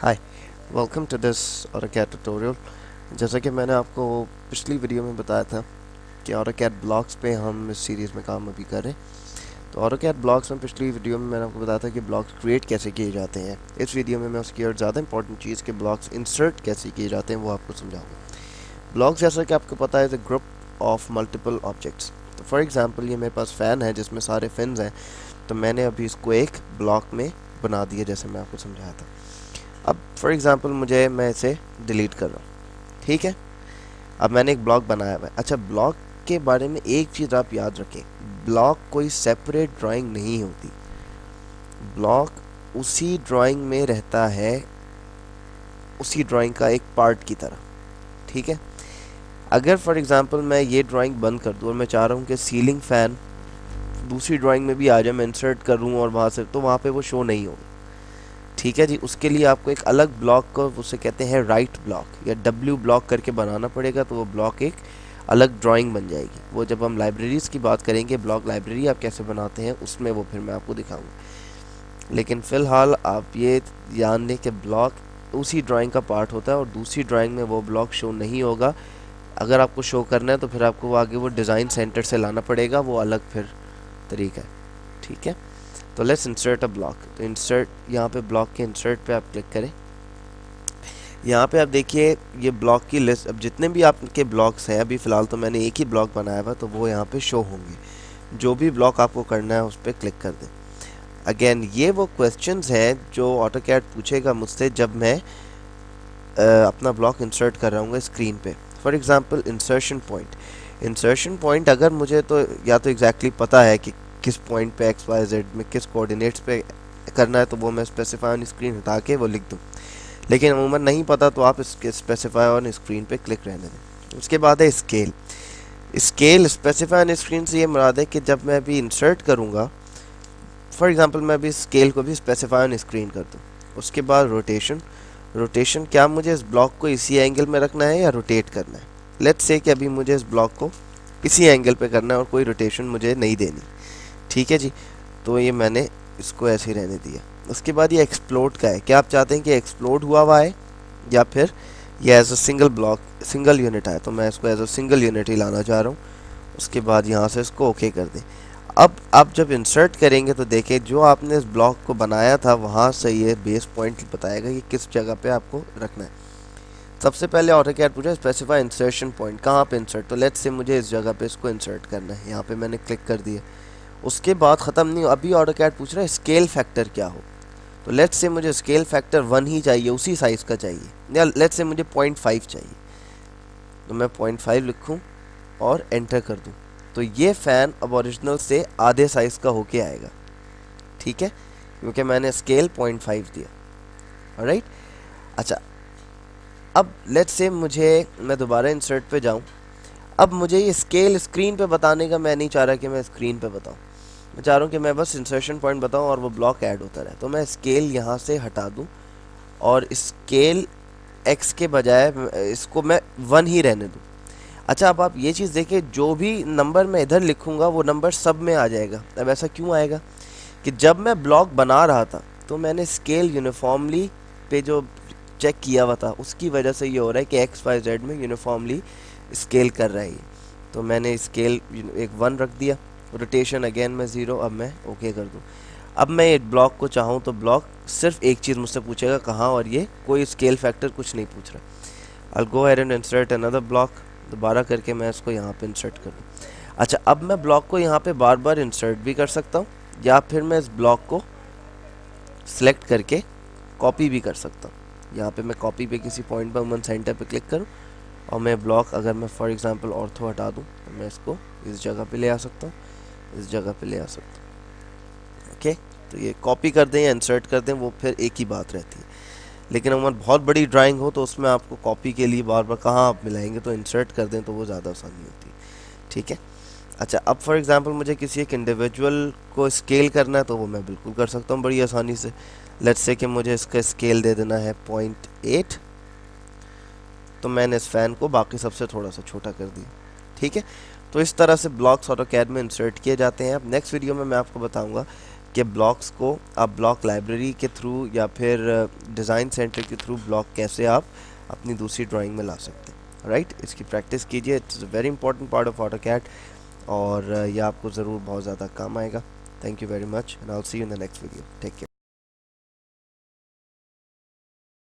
Hi, welcome to this AutoCAD tutorial. जैसा कि मैंने आपको पिछली वीडियो में बताया था कि ऑटोकैड ब्लॉक्स पे हम इस सीरीज़ में काम अभी कर रहे हैं। तो ऑटोकैड ब्लॉक्स में पिछली वीडियो में मैंने आपको बताया था कि ब्लॉक्स क्रिएट कैसे किए जाते हैं। इस वीडियो में मैं उसकी और ज़्यादा इंपॉर्टेंट चीज़ के ब्लॉक्स इंसर्ट कैसे किए जाते हैं वो आपको समझाऊंगा। ब्लॉक्स जैसा कि आपको पता है the group of multiple objects. तो फॉर एग्जाम्पल ये मेरे पास फ़ैन है जिसमें सारे फिन्स हैं, तो मैंने अभी इसको एक ब्लॉक में बना दिया जैसे मैं आपको समझाया था। अब फॉर एग्जांपल मैं इसे डिलीट कर रहा हूँ, ठीक है। अब मैंने एक ब्लॉक बनाया हुआ है। अच्छा, ब्लॉक के बारे में एक चीज़ आप याद रखें, ब्लॉक कोई सेपरेट ड्राइंग नहीं होती। ब्लॉक उसी ड्राइंग में रहता है, उसी ड्राइंग का एक पार्ट की तरह, ठीक है। अगर फॉर एग्जांपल मैं ये ड्राइंग बंद कर दूँ और मैं चाह रहा हूँ कि सीलिंग फ़ैन दूसरी ड्राइंग में भी आ जाए, मैं इंसर्ट कर दूँ और वहाँ से, तो वहाँ पे वो शो नहीं होगा, ठीक है जी। उसके लिए आपको एक अलग ब्लॉक को, उसे कहते हैं राइट ब्लॉक या डब्ल्यू ब्लॉक करके बनाना पड़ेगा, तो वो ब्लॉक एक अलग ड्राइंग बन जाएगी। वो जब हम लाइब्रेरीज़ की बात करेंगे, ब्लॉक लाइब्रेरी आप कैसे बनाते हैं उसमें वो फिर मैं आपको दिखाऊंगा। लेकिन फ़िलहाल आप ये ध्यान दें कि ब्लॉक उसी ड्राइंग का पार्ट होता है और दूसरी ड्राइंग में वो ब्लॉक शो नहीं होगा। अगर आपको शो करना है तो फिर आपको आगे वो डिज़ाइन सेंटर से लाना पड़ेगा, वो अलग फिर तरीका है, ठीक है। तो लेट्स इंसर्ट अ ब्लॉक। तो इंसर्ट, यहाँ पे ब्लॉक के इंसर्ट पे आप क्लिक करें। यहाँ पे आप देखिए ये ब्लॉक की लिस्ट, अब जितने भी आपके ब्लॉक्स हैं, अभी फ़िलहाल तो मैंने एक ही ब्लॉक बनाया हुआ, तो वो यहाँ पे शो होंगे। जो भी ब्लॉक आपको करना है उस पर क्लिक कर दें। अगेन ये वो क्वेश्चंस हैं जो ऑटोकैड पूछेगा मुझसे जब मैं अपना ब्लॉक इंसर्ट कर रहा हूँ स्क्रीन पे। For example insertion point. Insertion point अगर मुझे तो या तो एग्जैक्टली पता है कि किस पॉइंट पे एक्स वाई जेड में किस कोऑर्डिनेट्स पे करना है, तो वो मैं स्पेसिफाई ऑन स्क्रीन हटा के वो लिख दूँ। लेकिन अमूमन नहीं पता तो आप इसके स्पेसिफाई ऑन स्क्रीन पे क्लिक रहने दें। उसके बाद है scale. Scale specify on screen से ये मुराद है कि जब मैं अभी इंसर्ट करूँगा, फॉर एग्जांपल मैं अभी स्केल को भी स्पेसिफाई ऑन स्क्रीन कर दूँ। उसके बाद रोटेशन। रोटेशन, क्या मुझे इस ब्लॉक को इसी एंगल में रखना है या रोटेट करना है। लेट्स से कि अभी मुझे इस ब्लॉक को इसी एंगल पे करना है और कोई रोटेशन मुझे नहीं देनी, ठीक है जी। तो ये मैंने इसको ऐसे ही रहने दिया। उसके बाद ये एक्सप्लोड का है, क्या आप चाहते हैं कि एक्सप्लोड हुआ हुआ है या फिर ये as a single block, single unit है, तो मैं इसको एज अ सिंगल यूनिट ही लाना चाह रहा हूँ। उसके बाद यहाँ से इसको ओके कर दें। अब आप जब इंसर्ट करेंगे तो देखिए जो आपने इस ब्लॉक को बनाया था वहाँ से ये बेस पॉइंट बताएगा कि किस जगह पे आपको रखना है। सबसे पहले ऑटोकैड पूछा स्पेसिफाई इंसर्शन पॉइंट, कहाँ पे इंसर्ट, तो लेट्स से मुझे इस जगह पे इसको इंसर्ट करना है, यहाँ पे मैंने क्लिक कर दिया। उसके बाद ख़त्म नहीं, अभी ऑटोकैड पूछ रहा है स्केल फैक्टर क्या हो, तो लेट्स से मुझे स्केल फैक्टर 1 ही चाहिए, उसी साइज़ का चाहिए, या लेट्स से मुझे 0.5 चाहिए, तो मैं 0.5 लिखूँ और एंटर कर दूँ। तो ये फ़ैन अब ओरिजिनल से आधे साइज़ का होके आएगा, ठीक है, क्योंकि मैंने स्केल 0.5 दिया। ऑलराइट। अच्छा, अब लेट्स से मैं दोबारा इंसर्ट पे जाऊं। अब मुझे ये स्केल स्क्रीन पे बताने का मैं नहीं चाह रहा कि मैं स्क्रीन पे बताऊं, मैं चाह रहा हूं कि मैं बस इंसर्शन पॉइंट बताऊं और वो ब्लॉक ऐड होता रहे। तो मैं स्केल यहाँ से हटा दूं और स्केल एक्स के बजाय इसको मैं 1 ही रहने दूं। अच्छा, अब आप ये चीज़ देखिए, जो भी नंबर मैं इधर लिखूंगा वो नंबर सब में आ जाएगा। अब ऐसा क्यों आएगा कि जब मैं ब्लॉक बना रहा था तो मैंने स्केल यूनिफॉर्मली पे जो चेक किया हुआ था, उसकी वजह से ये हो रहा है कि एक्स वाई जेड में यूनिफॉर्मली स्केल कर रहा है ये। तो मैंने स्केल एक 1 रख दिया, रोटेशन अगेन मैं 0, अब मैं ओके कर दूँ। अब मैं एक ब्लॉक को चाहूँ तो ब्लॉक सिर्फ एक चीज़ मुझसे पूछेगा कहाँ, और ये कोई स्केल फैक्टर कुछ नहीं पूछ रहा। I'll go ahead and insert another block, दोबारा करके मैं इसको यहाँ पे इंसर्ट कर दूँ। अच्छा, अब मैं ब्लॉक को यहाँ पे बार बार इंसर्ट भी कर सकता हूँ या फिर मैं इस ब्लॉक को सिलेक्ट करके कॉपी भी कर सकता हूँ। यहाँ पे मैं कॉपी पे किसी पॉइंट पर उमन सेंटर पे क्लिक करूँ और मैं ब्लॉक, अगर मैं फॉर एग्जांपल ऑर्थो हटा दूँ तो मैं इसको इस जगह पे ले आ सकता हूँ, इस जगह पे ले आ सकता हूँ, ओके। तो ये कॉपी कर दें या इंसर्ट कर दें वो फिर एक ही बात रहती है। लेकिन अगर बहुत बड़ी ड्राइंग हो तो उसमें आपको कॉपी के लिए बार बार कहाँ आप मिलाएंगे, तो इंसर्ट कर दें तो वो ज़्यादा आसानी होती है, ठीक है। अच्छा, अब फॉर एग्जांपल मुझे किसी एक इंडिविजुअल को स्केल करना है तो वो मैं बिल्कुल कर सकता हूँ बड़ी आसानी से। लेट्स से कि मुझे इसका स्केल दे देना है 0.8, तो मैंने इस फ़ैन को बाकी सबसे थोड़ा सा छोटा कर दिया, ठीक है। तो इस तरह से ब्लॉक्स ऑटोकैड में इंसर्ट किए जाते हैं। अब नेक्स्ट वीडियो में मैं आपको बताऊंगा कि ब्लॉक्स को आप ब्लॉक लाइब्रेरी के थ्रू या फिर डिज़ाइन सेंटर के थ्रू ब्लॉक कैसे आप अपनी दूसरी ड्राइंग में ला सकते हैं। राइट, इसकी प्रैक्टिस कीजिए, it's a very important part of AutoCAD, और ये आपको ज़रूर बहुत ज़्यादा काम आएगा। Thank you very much and I will see you in the next video. Take care.